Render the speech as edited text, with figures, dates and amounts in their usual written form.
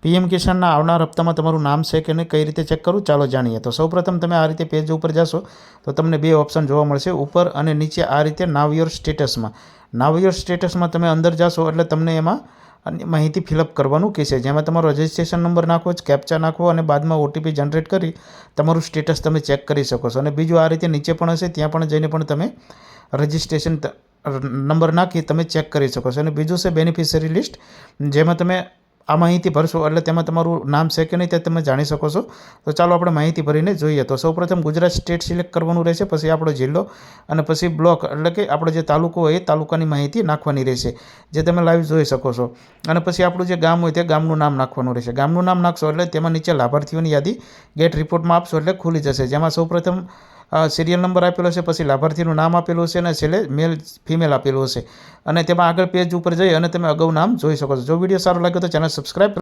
PM કિસાનના આવનાર હપ્તામાં તમારું નામ છે કે નહીં, કઈ રીતે ચેક કરવું, ચાલો જાણીએ. તો સૌપ્રથમ તમે આ રીતે પેજ ઉપર જશો તો તમને બે ઓપ્શન જોવા મળશે, ઉપર અને નીચે આ રીતે નાવ યોર સ્ટેટસમાં. નાવ યોર સ્ટેટસમાં તમે અંદર જશો એટલે તમને એમાં માહિતી ફિલઅપ કરવાનું કહેશે, જેમાં તમારો રજિસ્ટ્રેશન નંબર નાખવો, કેપ્ચા નાખવો અને બાદમાં ઓટીપી જનરેટ કરી તમારું સ્ટેટસ તમે ચેક કરી શકો છો. અને બીજું આ રીતે નીચે પણ હશે, ત્યાં પણ જઈને પણ તમે રજિસ્ટ્રેશન નંબર નાખી તમે ચેક કરી શકો છો. અને બીજું છે બેનિફિશરી લિસ્ટ, જેમાં તમે આ માહિતી ભરશો એટલે તેમાં તમારું નામ છે કે નહીં તે તમે જાણી શકો છો. તો ચાલો આપણે માહિતી ભરીને જોઈએ. તો સૌપ્રથમ ગુજરાત સ્ટેટ સિલેક્ટ કરવાનું રહેશે, પછી આપણો જિલ્લો અને પછી બ્લોક એટલે કે આપણો જે તાલુકો હોય એ તાલુકાની માહિતી નાખવાની રહેશે, જે તમે લાઈવ જોઈ શકો છો. અને પછી આપણું જે ગામ હોય તે ગામનું નામ નાખવાનું રહેશે. ગામનું નામ નાખશો એટલે તેમાં નીચે લાભાર્થીઓની યાદી ગેટ રિપોર્ટમાં આપશો એટલે ખુલી જશે, જેમાં સૌપ્રથમ સિરિયલ નંબર આપેલો છે, પછી લાભાર્થીનું નામ આપેલું છે અને છેલ્લે મેલ ફિમેલ આપેલું હશે. અને તેમાં આગળ પેજ ઉપર જઈ અને તમે અગાઉ નામ જોઈ શકો છો. જો વિડીયો સારો લાગ્યો તો ચેનલ સબસ્ક્રાઈબ